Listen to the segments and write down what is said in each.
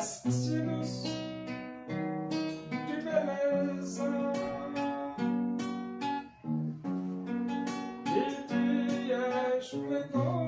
vestidos de beleza e de esplendor.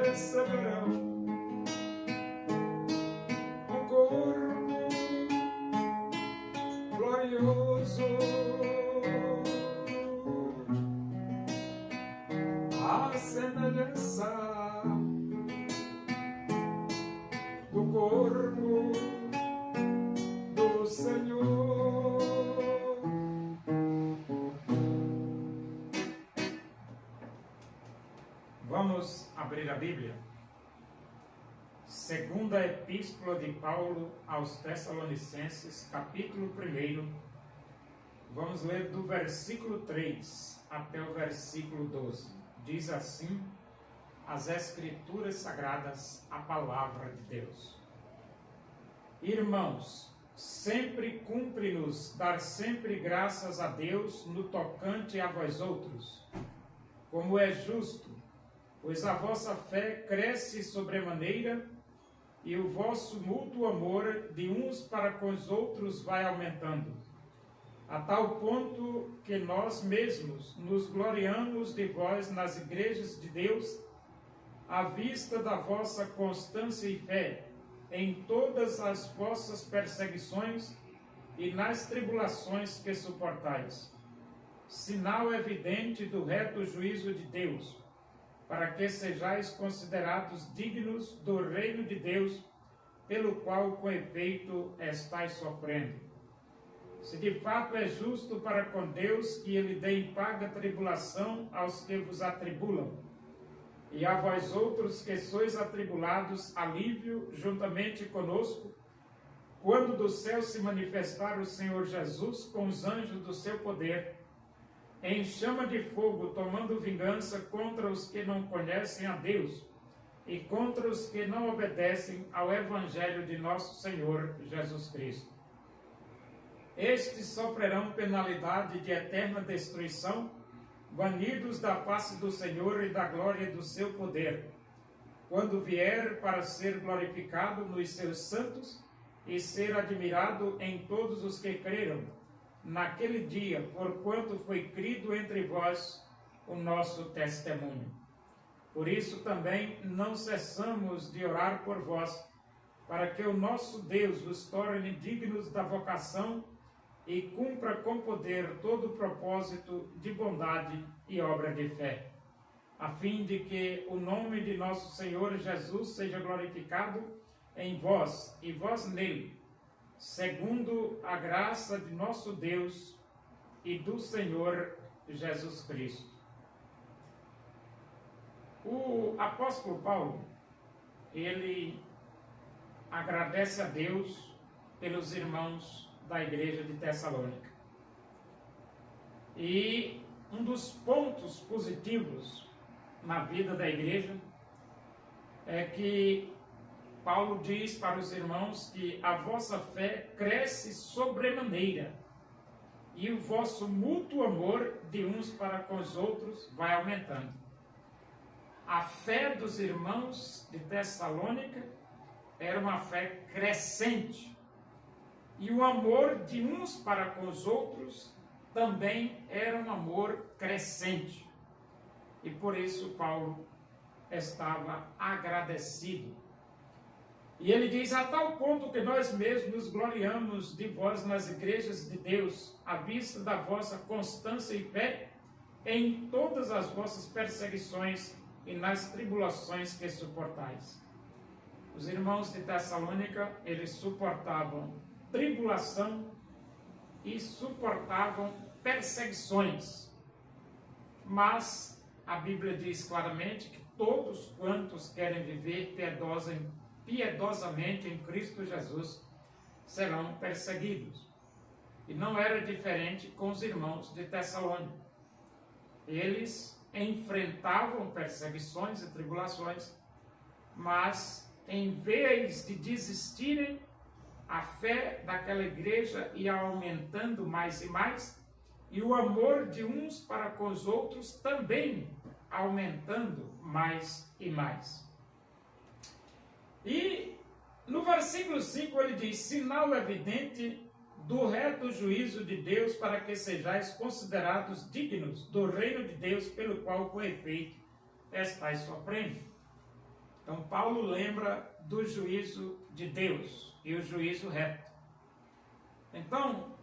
Receberão um corpo glorioso, a semelhança do corpo do Senhor. Vamos abrir a Bíblia. Segunda Epístola de Paulo aos Tessalonicenses, capítulo 1. Vamos ler do versículo 3 até o versículo 12. Diz assim as Escrituras Sagradas, a Palavra de Deus. Irmãos, sempre cumpre-nos dar sempre graças a Deus no tocante a vós outros, como é justo, pois a vossa fé cresce sobremaneira e o vosso mútuo amor de uns para com os outros vai aumentando, a tal ponto que nós mesmos nos gloriamos de vós nas igrejas de Deus, à vista da vossa constância e fé em todas as vossas perseguições e nas tribulações que suportais. Sinal evidente do reto juízo de Deus, para que sejais considerados dignos do reino de Deus, pelo qual com efeito estáis sofrendo. Se de fato é justo para com Deus que ele dê em paga tribulação aos que vos atribulam, e a vós outros que sois atribulados, alívio juntamente conosco, quando do céu se manifestar o Senhor Jesus com os anjos do seu poder, em chama de fogo, tomando vingança contra os que não conhecem a Deus e contra os que não obedecem ao Evangelho de nosso Senhor Jesus Cristo. Estes sofrerão penalidade de eterna destruição, banidos da face do Senhor e da glória do seu poder, quando vier para ser glorificado nos seus santos e ser admirado em todos os que creram, naquele dia, porquanto foi crido entre vós o nosso testemunho. Por isso também não cessamos de orar por vós, para que o nosso Deus vos torne dignos da vocação e cumpra com poder todo o propósito de bondade e obra de fé, a fim de que o nome de nosso Senhor Jesus seja glorificado em vós e vós nele, segundo a graça de nosso Deus e do Senhor Jesus Cristo. O apóstolo Paulo, ele agradece a Deus pelos irmãos da igreja de Tessalônica. E um dos pontos positivos na vida da igreja é que Paulo diz para os irmãos que a vossa fé cresce sobremaneira e o vosso mútuo amor de uns para com os outros vai aumentando. A fé dos irmãos de Tessalônica era uma fé crescente e o amor de uns para com os outros também era um amor crescente. E por isso Paulo estava agradecido. E ele diz, a tal ponto que nós mesmos nos gloriamos de vós nas igrejas de Deus, à vista da vossa constância e fé em todas as vossas perseguições e nas tribulações que suportais. Os irmãos de Tessalônica, eles suportavam tribulação e suportavam perseguições. Mas a Bíblia diz claramente que todos quantos querem viver piedosamente em Cristo Jesus serão perseguidos. E não era diferente com os irmãos de Tessalônica. Eles enfrentavam perseguições e tribulações, mas em vez de desistirem, a fé daquela igreja ia aumentando mais e mais, e o amor de uns para com os outros também aumentando mais e mais. E no versículo 5 ele diz: sinal evidente do reto juízo de Deus, para que sejais considerados dignos do reino de Deus, pelo qual com efeito estáis sofrendo. Então Paulo lembra do juízo de Deus e o juízo reto. Então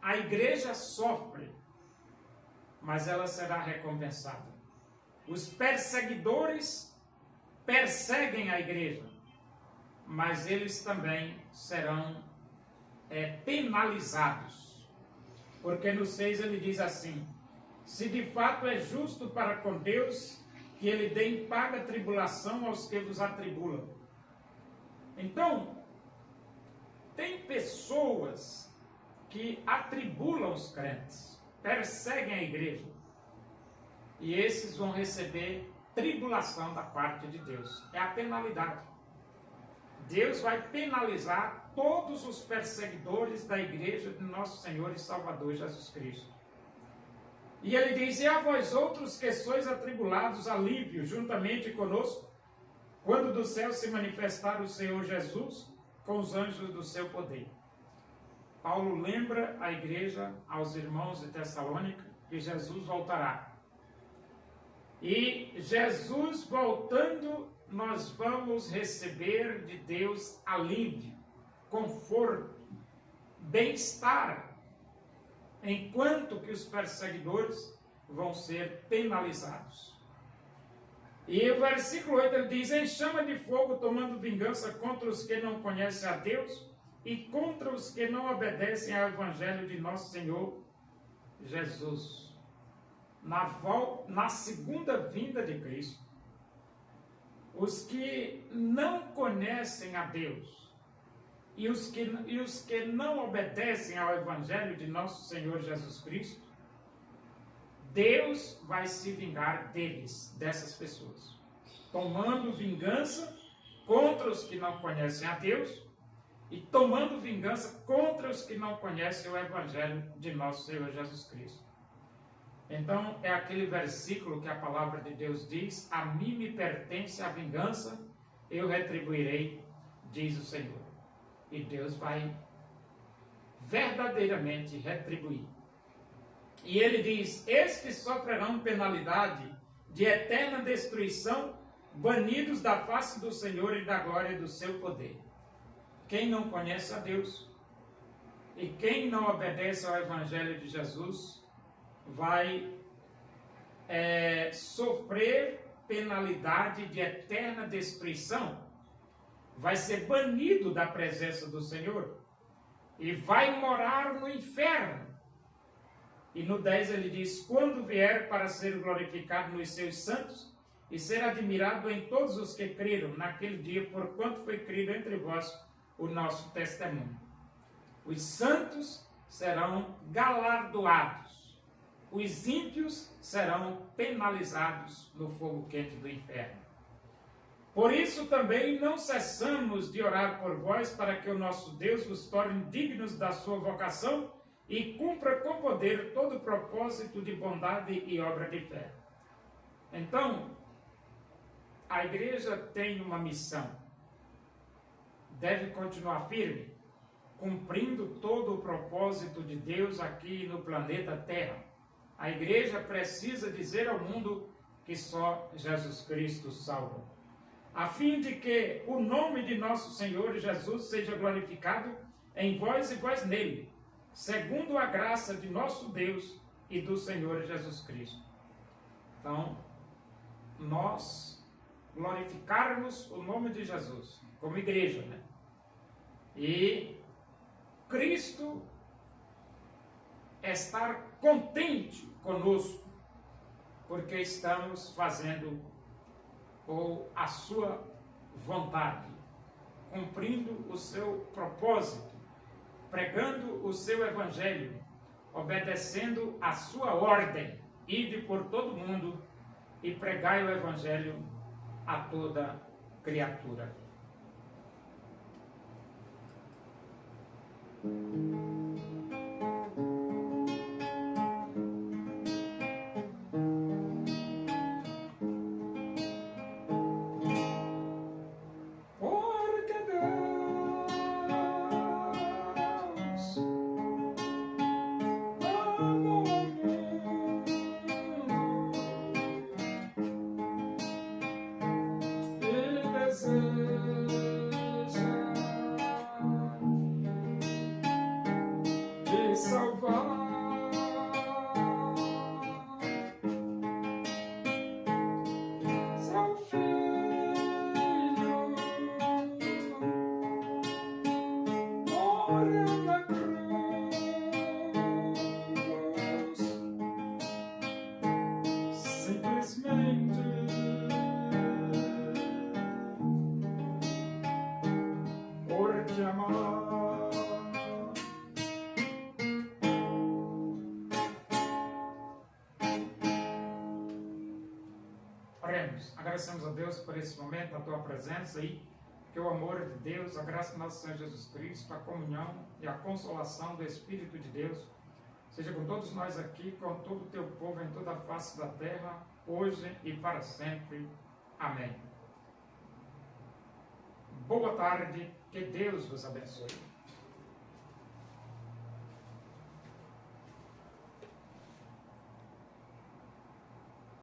a igreja sofre, mas ela será recompensada. Os perseguidores perseguem a igreja, mas eles também serão penalizados. Porque no 6 ele diz assim: se de fato é justo para com Deus que ele dê em paga tribulação aos que vos atribulam. Então, tem pessoas que atribulam os crentes, perseguem a igreja, e esses vão receber tribulação da parte de Deus. É a penalidade. Deus vai penalizar todos os perseguidores da igreja de nosso Senhor e Salvador Jesus Cristo. E ele diz: e a vós outros que sois atribulados, alívio juntamente conosco, quando do céu se manifestar o Senhor Jesus com os anjos do seu poder. Paulo lembra a igreja, aos irmãos de Tessalônica, que Jesus voltará. E Jesus voltando, nós vamos receber de Deus alívio, conforto, bem-estar, enquanto que os perseguidores vão ser penalizados. E o versículo 8 ele diz: em chama de fogo, tomando vingança contra os que não conhecem a Deus e contra os que não obedecem ao evangelho de nosso Senhor Jesus. Na segunda vinda de Cristo, os que não conhecem a Deus e os que não obedecem ao evangelho de nosso Senhor Jesus Cristo, Deus vai se vingar deles, dessas pessoas, tomando vingança contra os que não conhecem a Deus e tomando vingança contra os que não conhecem o evangelho de nosso Senhor Jesus Cristo. Então, é aquele versículo que a palavra de Deus diz: a mim me pertence a vingança, eu retribuirei, diz o Senhor. E Deus vai verdadeiramente retribuir. E ele diz: estes sofrerão penalidade de eterna destruição, banidos da face do Senhor e da glória do seu poder. Quem não conhece a Deus e quem não obedece ao evangelho de Jesus vai sofrer penalidade de eterna destruição, vai ser banido da presença do Senhor e vai morar no inferno. E no 10 ele diz: quando vier para ser glorificado nos seus santos e ser admirado em todos os que creram naquele dia, porquanto foi crido entre vós o nosso testemunho. Os santos serão galardoados, os ímpios serão penalizados no fogo quente do inferno. Por isso também não cessamos de orar por vós, para que o nosso Deus vos torne dignos da sua vocação e cumpra com poder todo o propósito de bondade e obra de fé. Então, a igreja tem uma missão. Deve continuar firme, cumprindo todo o propósito de Deus aqui no planeta Terra. A igreja precisa dizer ao mundo que só Jesus Cristo salva, a fim de que o nome de nosso Senhor Jesus seja glorificado em vós e vós nele, segundo a graça de nosso Deus e do Senhor Jesus Cristo. Então, nós glorificarmos o nome de Jesus como igreja, né? E Cristo estar contente conosco, porque estamos fazendo a sua vontade, cumprindo o seu propósito, pregando o seu evangelho, obedecendo a sua ordem: ide por todo mundo e pregai o evangelho a toda criatura. te amar. Oremos, agradecemos a Deus por esse momento, a tua presença e que o amor de Deus, a graça do nosso Senhor Jesus Cristo, a comunhão e a consolação do Espírito de Deus seja com todos nós aqui, com todo o teu povo em toda a face da terra, hoje e para sempre. Amém. Boa tarde, que Deus vos abençoe.